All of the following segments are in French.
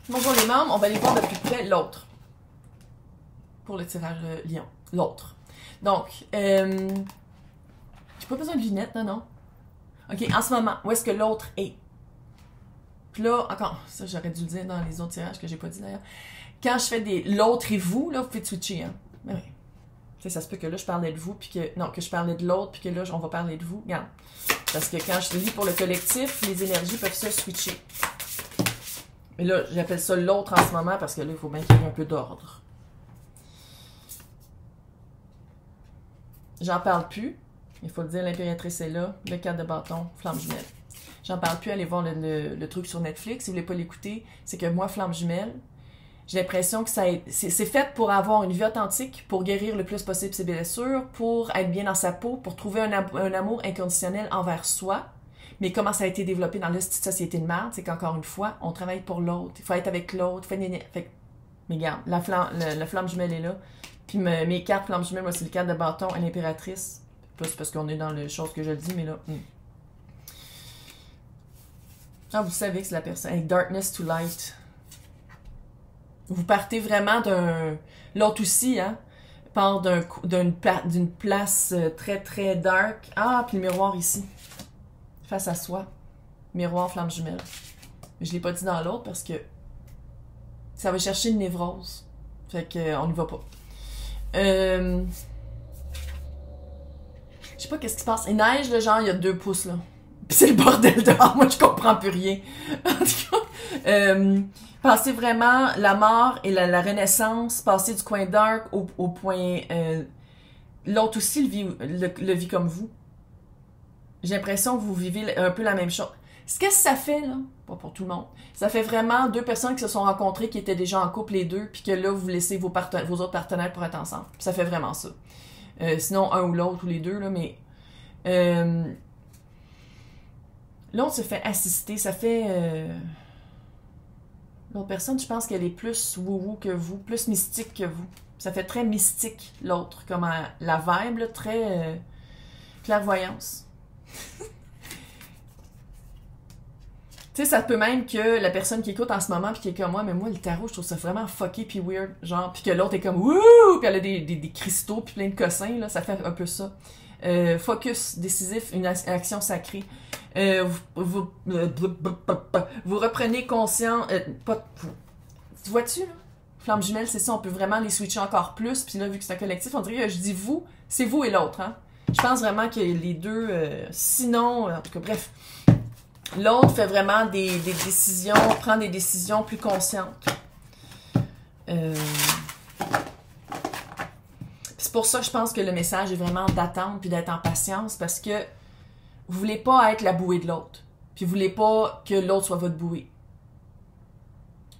Bonjour les membres, on va aller voir de plus près l'autre. Pour le tirage lion. L'autre. Donc, j'ai pas besoin de lunettes, non? Ok, en ce moment, où est-ce que l'autre est? Puis là, encore, ça j'aurais dû le dire dans les autres tirages que j'ai pas dit d'ailleurs. Quand je fais des l'autre et vous, là, vous pouvez switcher, hein? Ben oui. Tu sais, ça se peut que là, je parlais de vous, puis que. Non, que je parlais de l'autre, puis que là, on va parler de vous. Regarde. Parce que quand je lis pour le collectif, les énergies peuvent se switcher. Mais là, j'appelle ça l'autre en ce moment parce que là, il faut bien qu'il y ait un peu d'ordre. J'en parle plus. Il faut le dire, l'impératrice est là. Le 4 de bâton, flamme jumelle. J'en parle plus, allez voir le truc sur Netflix. Si vous voulez pas l'écouter, c'est que moi, flamme jumelle, j'ai l'impression que c'est fait pour avoir une vie authentique, pour guérir le plus possible ses blessures, pour être bien dans sa peau, pour trouver un amour inconditionnel envers soi. Mais comment ça a été développé dans la petite société de merde, c'est qu'encore une fois, on travaille pour l'autre. Il faut être avec l'autre. Mais regarde, la flamme jumelle est là. Puis mes cartes flamme jumelle, moi, c'est le 4 de bâton et l'impératrice. Plus parce qu'on est dans les choses que je le dis, mais là... Ah, vous savez que c'est la personne. Avec Darkness to Light. Vous partez vraiment d'un... L'autre aussi, hein? Part d'une place très, très dark. Ah, puis le miroir ici. Face à soi. Miroir, flamme jumelle. Je l'ai pas dit dans l'autre parce que ça va chercher une névrose. Fait que on n'y va pas. Je sais pas qu'est-ce qui se passe. Il neige, là, genre, il y a 2 pouces, là. Puis c'est le bordel dehors. Moi, je comprends plus rien. En tout cas, passer vraiment la mort et la renaissance, passer du coin dark au point... l'autre aussi le vit comme vous. J'ai l'impression que vous vivez un peu la même chose. Qu'est-ce que ça fait, là? Pas pour tout le monde. Ça fait vraiment 2 personnes qui se sont rencontrées, qui étaient déjà en couple les deux, puis que là, vous laissez vos autres partenaires pour être ensemble. Ça fait vraiment ça. Sinon, un ou l'autre, ou les deux, là, mais... l'autre se fait assister. Ça fait... L'autre personne, je pense qu'elle est plus wou-wou que vous, plus mystique que vous. Ça fait très mystique, l'autre. Comme la vibe, là, très... clairvoyance. Tu sais, ça peut même que la personne qui écoute en ce moment puis qui est comme moi, mais moi, le tarot, je trouve ça vraiment fucké puis weird, genre, puis que l'autre est comme wouh, puis elle a des cristaux puis plein de cossins, là, ça fait un peu ça. Focus décisif, une action sacrée. Vous reprenez conscience... tu vois-tu, là? Flamme jumelle, c'est ça, on peut vraiment les switcher encore plus, puis là, vu que c'est un collectif, on dirait que je dis vous, c'est vous et l'autre, hein? Je pense vraiment que les deux... sinon, en tout cas, bref... L'autre fait vraiment des décisions, prend des décisions plus conscientes. C'est pour ça que je pense que le message est vraiment d'attendre puis d'être en patience parce que vous voulez pas être la bouée de l'autre. Puis vous voulez pas que l'autre soit votre bouée.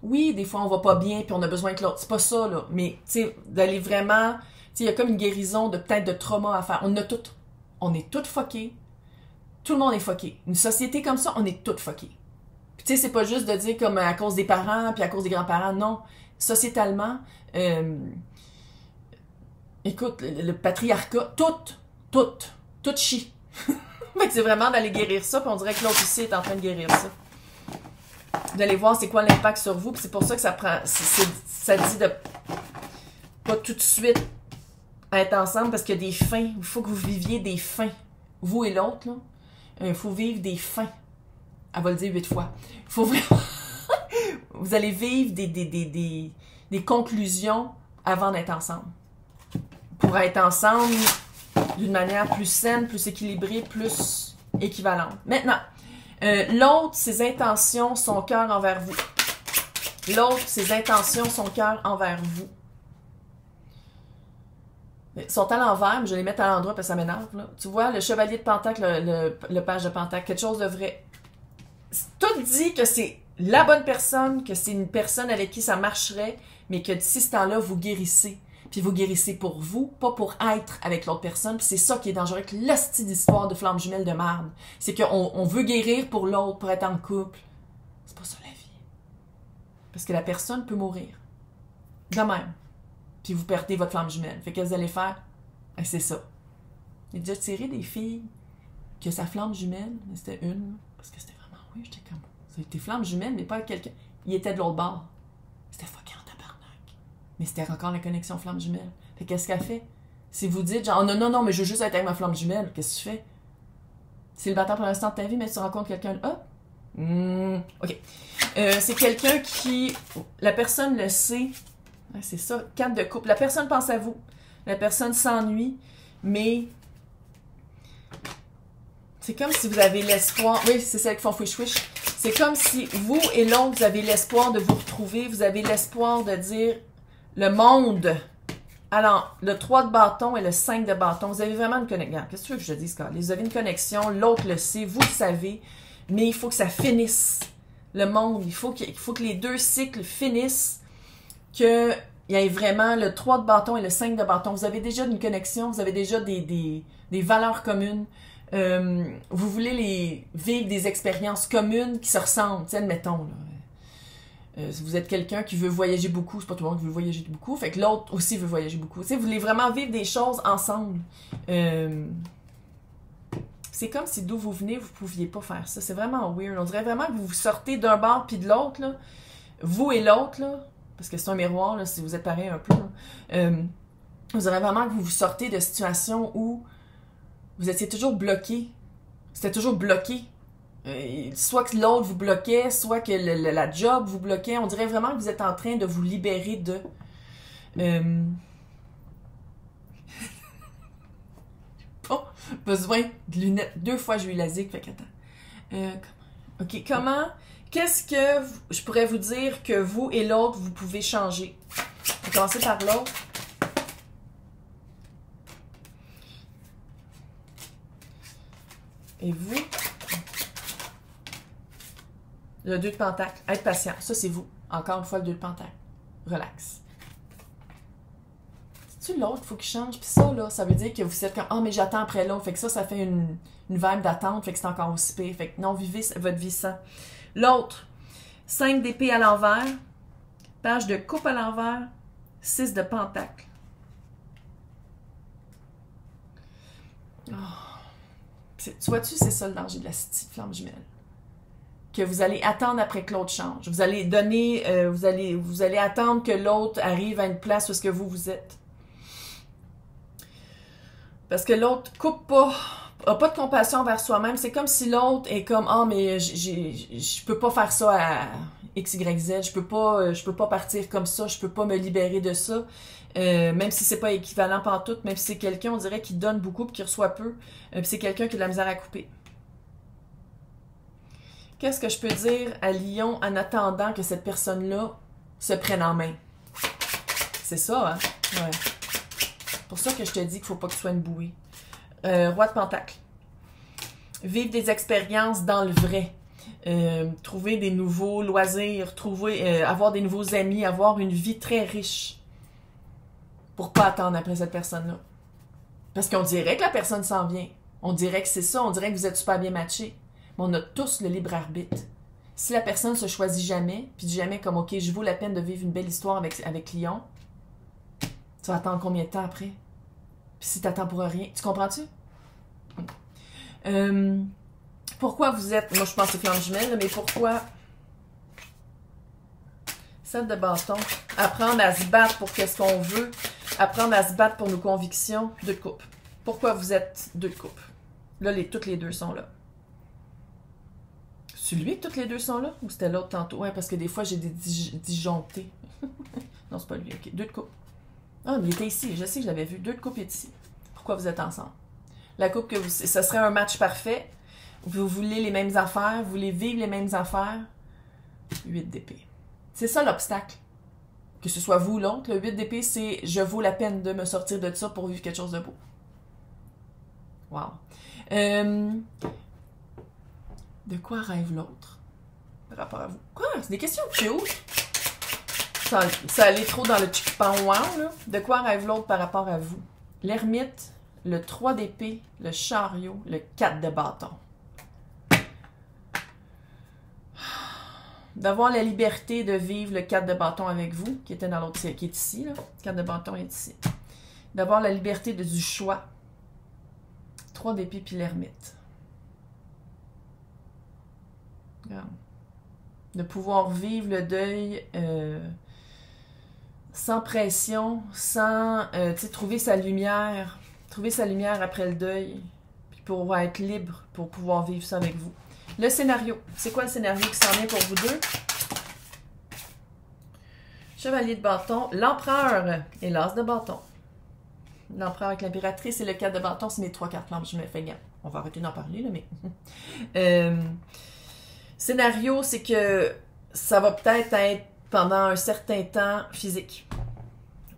Oui, des fois on va pas bien puis on a besoin que l'autre. C'est pas ça, là. Mais, tu sais, d'aller vraiment... Tu sais, il y a comme une guérison de peut-être de trauma à faire. On a toutes. On est toutes fuckées. Tout le monde est fucké. Une société comme ça, on est toutes fuckées. Puis tu sais, c'est pas juste de dire comme à cause des parents puis à cause des grands-parents, non. Sociétalement, écoute, le patriarcat, tout chie. Fait que c'est vraiment d'aller guérir ça, puis on dirait que l'autre aussi est en train de guérir ça. D'aller voir c'est quoi l'impact sur vous, puis c'est pour ça que ça prend... ça dit de pas tout de suite être ensemble, parce qu'il y a des fins. Il faut que vous viviez des fins. Vous et l'autre, là. Il faut vivre des fins. Elle va le dire 8 fois. Il faut vraiment... Vous allez vivre des conclusions avant d'être ensemble. Pour être ensemble d'une manière plus saine, plus équilibrée, plus équivalente. Maintenant, l'autre, ses intentions, son cœur envers vous. L'autre, ses intentions, son cœur envers vous. Ils sont à l'envers, mais je vais les mettre à l'endroit parce que ça m'énerve. Tu vois, le chevalier de Pentacle, le page de Pentacle, quelque chose de vrai. Tout dit que c'est la bonne personne, que c'est une personne avec qui ça marcherait, mais que d'ici ce temps-là, vous guérissez. Puis vous guérissez pour vous, pas pour être avec l'autre personne. Puis c'est ça qui est dangereux avec l'hostie d'histoire de flamme jumelle de merde. C'est qu'on veut guérir pour l'autre, pour être en couple. C'est pas ça la vie. Parce que la personne peut mourir. De même. Puis vous perdez votre flamme jumelle. Fait que qu'est-ce que vous allez faire? C'est ça. J'ai déjà tiré des filles que sa flamme jumelle, c'était une, parce que c'était vraiment, oui, j'étais comme, c'était flamme jumelle, mais pas avec quelqu'un. Il était de l'autre bord. Mais c'était encore la connexion flamme jumelle. Fait qu'est-ce qu'elle fait? Si vous dites, genre, non, non, non, mais je veux juste être avec ma flamme jumelle, qu'est-ce que tu fais? Célibataire pour l'instant de ta vie, mais tu rencontres quelqu'un, ok. C'est quelqu'un qui, la personne le sait, c'est ça, 4 de coupe. La personne pense à vous, la personne s'ennuie, mais c'est comme si vous avez l'espoir, oui, c'est celle qui font fouiche-fouiche, c'est comme si vous et l'autre, vous avez l'espoir de vous retrouver, vous avez l'espoir de dire, le monde. Alors, le 3 de bâton et le 5 de bâton, vous avez vraiment une connexion. Qu'est-ce que tu veux que je te dise, Carl? Vous avez une connexion, l'autre le sait, vous le savez, mais il faut que ça finisse. Le monde, il faut que les 2 cycles finissent, qu'il y ait vraiment le 3 de bâton et le 5 de bâton. Vous avez déjà une connexion, vous avez déjà des valeurs communes. Vous voulez vivre des expériences communes qui se ressemblent, admettons, là. Si vous êtes quelqu'un qui veut voyager beaucoup, c'est pas tout le monde qui veut voyager beaucoup, fait que l'autre aussi veut voyager beaucoup. Vous voulez vraiment vivre des choses ensemble. C'est comme si d'où vous venez, vous pouviez pas faire ça. C'est vraiment weird. On dirait vraiment que vous sortez d'un bord puis de l'autre, là. Vous et l'autre, là, parce que c'est un miroir, là, si vous êtes pareil un peu, là. On dirait vraiment que vous sortez de situations où vous étiez toujours bloqué. C'était toujours bloqué. Soit que l'autre vous bloquait, soit que la job vous bloquait. On dirait vraiment que vous êtes en train de vous libérer de... Pas besoin de lunettes. 2 fois j'ai eu la zig, fait qu'attends. Ok, comment... Qu'est-ce que je pourrais vous dire que vous et l'autre, vous pouvez changer? On va commencer par l'autre. Et vous... Le 2 de pentacle. Être patient. Ça, c'est vous. Encore une fois, le 2 de pentacle. Relax. C'est-tu l'autre qu'il faut qu'il change? Puis ça, là, ça veut dire que vous êtes comme « Ah, mais j'attends après l'autre. » Fait que ça fait une vibe d'attente. Fait que c'est encore aussi pire. Fait que non, vivez votre vie sans. L'autre, 5 d'épée à l'envers. Page de coupe à l'envers. 6 de pentacle. Oh. Tu vois-tu, c'est ça le danger de la flamme jumelle. Que vous allez attendre après que l'autre change. Vous allez donner, vous allez attendre que l'autre arrive à une place où est-ce que vous êtes. Parce que l'autre coupe pas, a pas de compassion envers soi-même. C'est comme si l'autre est comme, ah, mais je peux pas faire ça à X, Y, Z. Je peux pas partir comme ça. Je peux pas me libérer de ça. Même si c'est pas équivalent pantoute, même si c'est quelqu'un, on dirait, qui donne beaucoup et qui reçoit peu. Puis c'est quelqu'un qui a de la misère à couper. Qu'est-ce que je peux dire à Lion en attendant que cette personne-là se prenne en main? C'est ça, hein? Ouais. C'est pour ça que je te dis qu'il faut pas que tu sois une bouée. Roi de Pentacle. Vivre des expériences dans le vrai. Trouver des nouveaux loisirs, avoir des nouveaux amis, avoir une vie très riche. Pour pas attendre après cette personne-là. Parce qu'on dirait que la personne s'en vient. On dirait que c'est ça, on dirait que vous êtes super bien matchés. Mais on a tous le libre arbitre. Si la personne se choisit jamais, puis dit jamais comme, OK, je vaux la peine de vivre une belle histoire avec Lion, tu vas attendre combien de temps après? Puis si t'attends pour rien, tu comprends-tu? Pourquoi vous êtes, moi je pense que c'est flamme jumelle, mais pourquoi 7 de bâton, apprendre à se battre pour qu'est-ce qu'on veut, apprendre à se battre pour nos convictions, 2 de coupe. Pourquoi vous êtes 2 de coupe? Là, toutes les 2 sont là. C'est lui que toutes les 2 sont là? Ou c'était l'autre tantôt? Ouais, parce que des fois, j'ai des disjonctés. Non, c'est pas lui. OK, 2 de coupe. Ah, mais il était ici. Je sais que je l'avais vu. 2 de coupe est ici. Pourquoi vous êtes ensemble? La coupe que ça serait un match parfait. Vous voulez les mêmes affaires. Vous voulez vivre les mêmes affaires. 8 d'épée. C'est ça l'obstacle. Que ce soit vous ou l'autre. Le 8 d'épée, c'est « Je vaux la peine de me sortir de ça pour vivre quelque chose de beau. » Wow. De quoi rêve l'autre par rapport à vous? Quoi? C'est des questions cute. Ça allait trop dans le chick-pan wow, là. De quoi rêve l'autre par rapport à vous? L'ermite, le 3 d'épée, le chariot, le 4 de bâton. D'avoir la liberté de vivre le 4 de bâton avec vous, qui était dans l'autre, qui est ici, là. 4 de bâton est ici. D'avoir la liberté du choix. 3 d'épée puis l'ermite. De pouvoir vivre le deuil sans pression, sans, tu sais, trouver sa lumière après le deuil, puis pour être libre, pour pouvoir vivre ça avec vous. Le scénario, c'est quoi le scénario qui s'en vient pour vous deux? Chevalier de bâton, l'empereur et l'as de bâton. L'empereur avec l'impératrice et le 4 de bâton, c'est mes 3 cartes lampes, je me fais gain. On va arrêter d'en parler, là, mais... scénario, c'est que ça va peut-être être pendant un certain temps physique.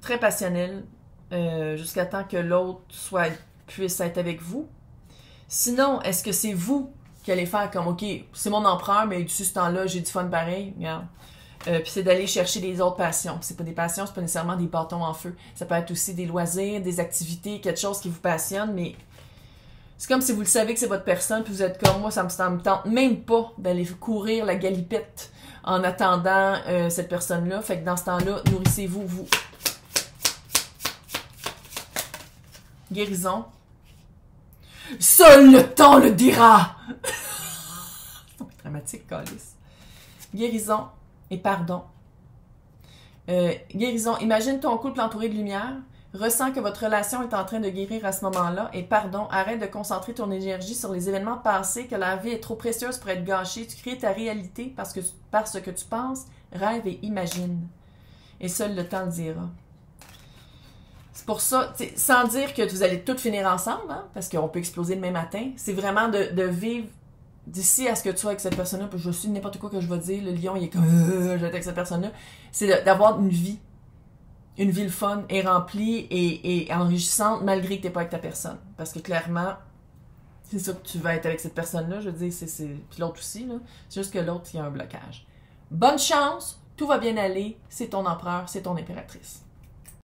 Très passionnel, jusqu'à temps que l'autre puisse être avec vous. Sinon, est-ce que c'est vous qui allez faire comme, OK, c'est mon empereur, mais d'ici ce temps-là, j'ai du fun pareil, regarde. Puis c'est d'aller chercher des autres passions. C'est pas des passions, c'est pas nécessairement des bâtons en feu. Ça peut être aussi des loisirs, des activités, quelque chose qui vous passionne, mais c'est comme si vous le savez que c'est votre personne, puis vous êtes comme moi, ça me tente même pas d'aller courir la galipette en attendant cette personne-là. Fait que dans ce temps-là, nourrissez-vous, vous. Guérison. Seul le temps le dira! C'est dramatique, calice. Guérison. Et pardon. Guérison. Imagine ton couple entouré de lumière. Ressens que votre relation est en train de guérir à ce moment-là. Et pardon, arrête de concentrer ton énergie sur les événements passés, que la vie est trop précieuse pour être gâchée. Tu crées ta réalité parce que tu penses, rêve et imagine. Et seul le temps le dira. C'est pour ça, sans dire que vous allez toutes finir ensemble, hein, parce qu'on peut exploser demain matin, c'est vraiment de vivre d'ici à ce que tu sois avec cette personne-là, puis je suis n'importe quoi que je vais dire, le lion, il est comme, je vais être avec cette personne-là, c'est d'avoir une vie le fun, et remplie et enrichissante, malgré que tu n'es pas avec ta personne. Parce que clairement, c'est ça que tu vas être avec cette personne-là, je veux dire, puis l'autre aussi, là, c'est juste que l'autre, il y a un blocage. Bonne chance, tout va bien aller, c'est ton empereur, c'est ton impératrice.